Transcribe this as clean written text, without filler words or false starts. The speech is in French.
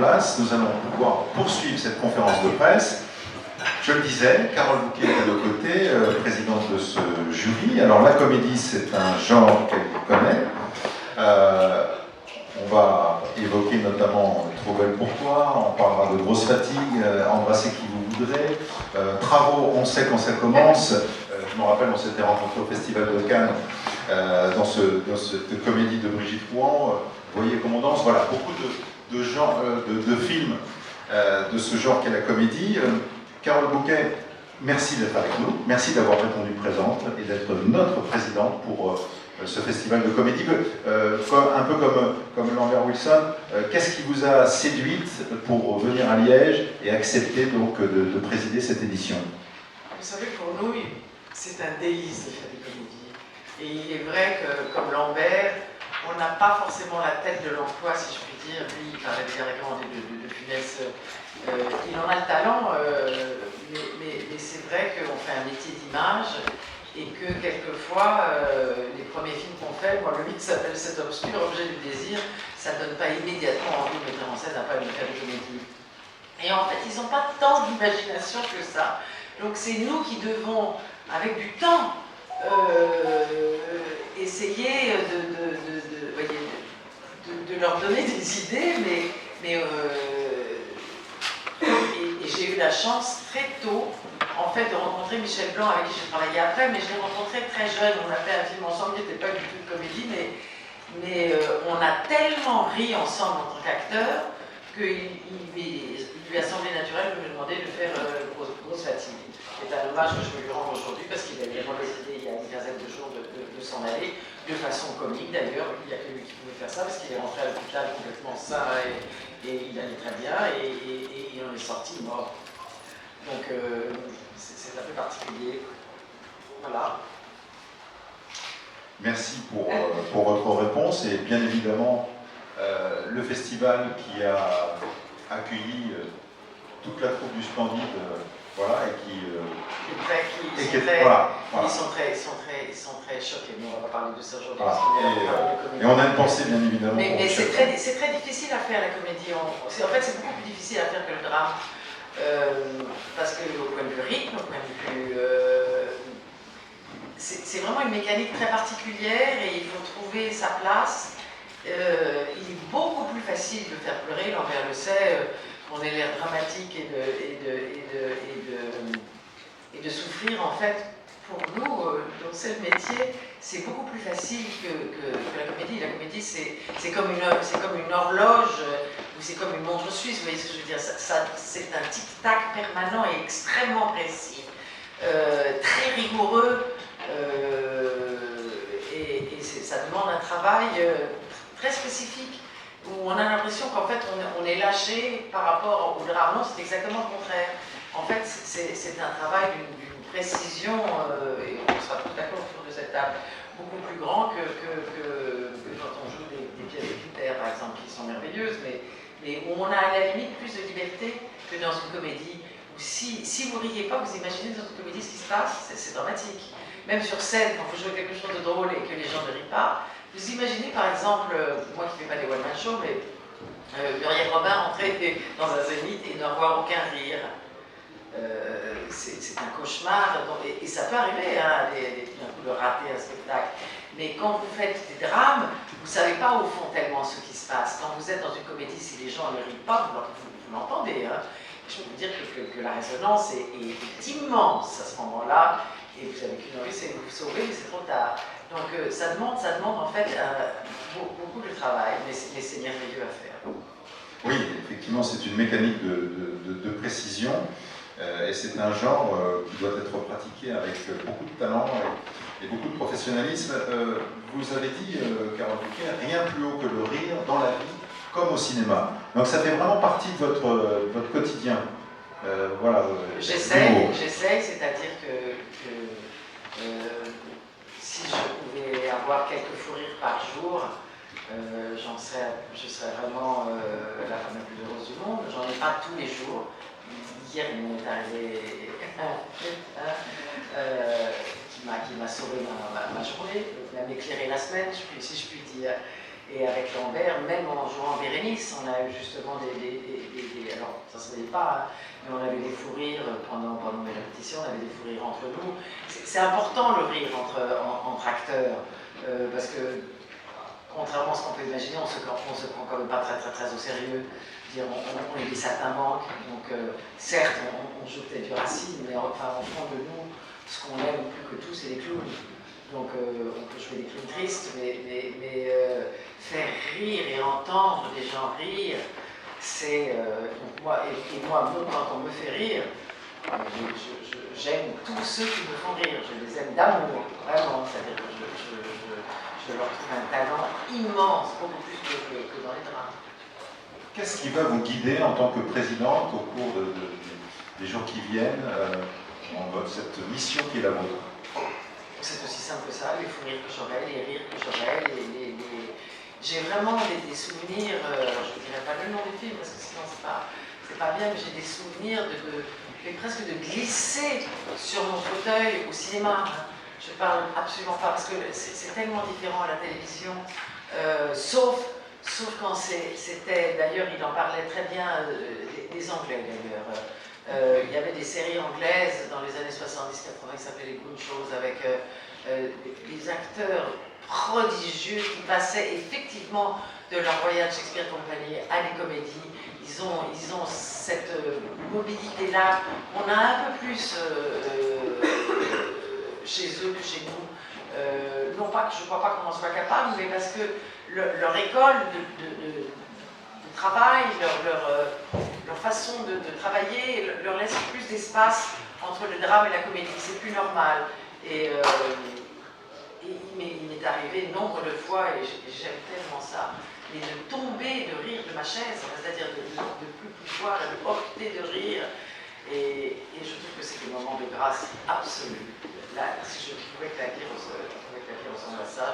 place, nous allons pouvoir poursuivre cette conférence de presse. Je le disais, Carole Bouquet est à nos côtés, présidente de ce jury. Alors la comédie, c'est un genre qu'elle connaît. On va évoquer notamment Trop belle pour toi, on parlera de Grosse fatigue, Embrasser qui vous voudrez, Travaux, on sait quand ça commence. Je me rappelle, on s'était rencontrés au Festival de Cannes dans cette comédie de Brigitte Rouen. Voyez comment on danse. Voilà, beaucoup de films de ce genre qu'est la comédie. Carole Bouquet, merci d'être avec nous, merci d'avoir répondu présente et d'être notre présidente pour ce festival de comédie. Un peu comme Lambert Wilson, qu'est-ce qui vous a séduite pour venir à Liège et accepter donc de présider cette édition? Vous savez, pour nous, c'est un délice de faire des comédies. Et il est vrai que, comme Lambert, on n'a pas forcément la tête de l'emploi, si je puis dire. Lui, il parlait directement de Funès. Il en a le talent, mais c'est vrai qu'on fait un métier d'image et que quelquefois, les premiers films qu'on fait, moi le mythe s'appelle Cet obscur objet du désir, ça ne donne pas immédiatement envie de mettre en scène après une faire de comédie. Et en fait, ils n'ont pas tant d'imagination que ça. Donc c'est nous qui devons, avec du temps, essayer de leur donner des idées, mais et j'ai eu la chance très tôt, en fait, de rencontrer Michel Blanc, avec qui j'ai travaillé après, mais je l'ai rencontré très jeune. On a fait un film ensemble qui n'était pas du tout une comédie, mais on a tellement ri ensemble en tant qu'acteur qu'il lui a semblé naturel de me demander de faire Grosse fatigue. C'est un hommage que je veux lui rendre aujourd'hui parce qu'il a vraiment décidé il y a une quinzaine de jours de s'en aller, de façon comique d'ailleurs. Il n'y a que lui qui pouvait faire ça parce qu'il est rentré à l'hôpital complètement sain et il allait très bien et il en est sorti mort. Donc c'est un peu particulier. Voilà. Merci pour votre réponse et bien évidemment le festival qui a accueilli toute la troupe du Splendide, voilà, et qui... Ils sont très choqués, mais on va pas parler de ça aujourd'hui. Voilà. Et on a une pensée bien évidemment. Mais c'est très difficile à faire la comédie. En fait, c'est beaucoup plus difficile à faire que le drame. Parce que au point de vue rythme, au point de vue... c'est vraiment une mécanique très particulière et il faut trouver sa place. Il est beaucoup plus facile de faire pleurer, Lambert le sait, on ait l'air dramatique et de souffrir. En fait, pour nous, dont c'est le métier, c'est beaucoup plus facile que la comédie. La comédie, c'est comme une horloge ou c'est comme une montre suisse, vous voyez ce que je veux dire. C'est un tic-tac permanent et extrêmement précis, très rigoureux, et ça demande un travail très spécifique, où on a l'impression qu'en fait on est lâché par rapport au drame. Non, c'est exactement le contraire. En fait, c'est un travail d'une précision, et on sera tout d'accord autour de cette table, beaucoup plus grand que quand on joue des pièces de Cutter, par exemple, qui sont merveilleuses, mais où on a à la limite plus de liberté que dans une comédie. Où si vous riez pas, vous imaginez dans une comédie ce qui se passe, c'est dramatique. Même sur scène, quand vous jouez quelque chose de drôle et que les gens ne rient pas, vous imaginez par exemple, moi qui ne fais pas des one-man shows, mais Muriel Robin entrer dans un zénith et n'avoir aucun rire. C'est un cauchemar, et ça peut arriver, hein, d'un coup de rater un spectacle. Mais quand vous faites des drames, vous ne savez pas au fond tellement ce qui se passe. Quand vous êtes dans une comédie, si les gens ne rient pas, vous l'entendez. Hein. Je peux vous dire que la résonance est immense à ce moment-là, et vous avez qu'une envie, c'est de vous sauver, mais c'est trop tard. Donc ça demande en fait beaucoup de travail, mais c'est merveilleux à faire. Oui, effectivement, c'est une mécanique de précision. Et c'est un genre qui doit être pratiqué avec beaucoup de talent et beaucoup de professionnalisme. Vous avez dit, Carole Bouquet, rien plus haut que le rire dans la vie, comme au cinéma. Donc ça fait vraiment partie de votre quotidien. Voilà. J'essaye, c'est-à-dire que si je pouvais avoir quelques fous rires par jour, je serais vraiment la femme la plus heureuse du monde. J'en ai pas tous les jours. Hier, il m'est arrivé qui m'a sauvé ma journée, m'a éclairé la semaine, si je puis dire. Et avec Lambert, même en jouant Bérénice, on a eu justement alors ça se voyait pas, hein, mais on avait des fous rires pendant mes répétitions, on avait des fous rires entre nous. C'est important le rire entre acteurs, parce que contrairement à ce qu'on peut imaginer, on se prend quand même pas très au sérieux. Dire, on est des saltimbanques, donc certes on joue peut-être du Racine, mais enfin au fond de nous, ce qu'on aime plus que tout, c'est les clowns. Donc on peut jouer des clowns tristes, mais faire rire et entendre des gens rire, c'est moi, quand on me fait rire, j'aime tous ceux qui me font rire, je les aime d'amour, vraiment, c'est-à-dire que je leur trouve un talent immense, beaucoup plus que dans les drames. Qu'est-ce qui va vous guider en tant que présidente au cours des jours qui viennent dans cette mission qui est la vôtre? C'est aussi simple que ça, les fous rires que j'aurai, les rires que j'aurai, j'ai vraiment des souvenirs, je ne dirais pas le nom du film parce que sinon c'est pas bien, mais j'ai des souvenirs presque de glisser sur mon fauteuil au cinéma. Je parle absolument pas, parce que c'est tellement différent à la télévision, sauf quand c'était, d'ailleurs il en parlait très bien, des Anglais d'ailleurs. Il y avait des séries anglaises dans les années 70-80 qui s'appelaient les Good Shows, avec des acteurs prodigieux qui passaient effectivement de la Royal Shakespeare Company à des comédies. Ils ont cette mobilité-là. On a un peu plus chez eux que chez nous. Non pas que je ne crois pas qu'on en soit capable, mais parce que leur école de travail, leur façon de travailler leur laisse plus d'espace entre le drame et la comédie. C'est plus normal. Et il m'est arrivé nombre de fois, et j'aime tellement ça, mais de tomber de rire de ma chaise, c'est-à-dire de plus pouvoir, de opter de rire. Et je trouve que c'est des moments de grâce absolue. Là, si je pouvais claquer au sol à ça,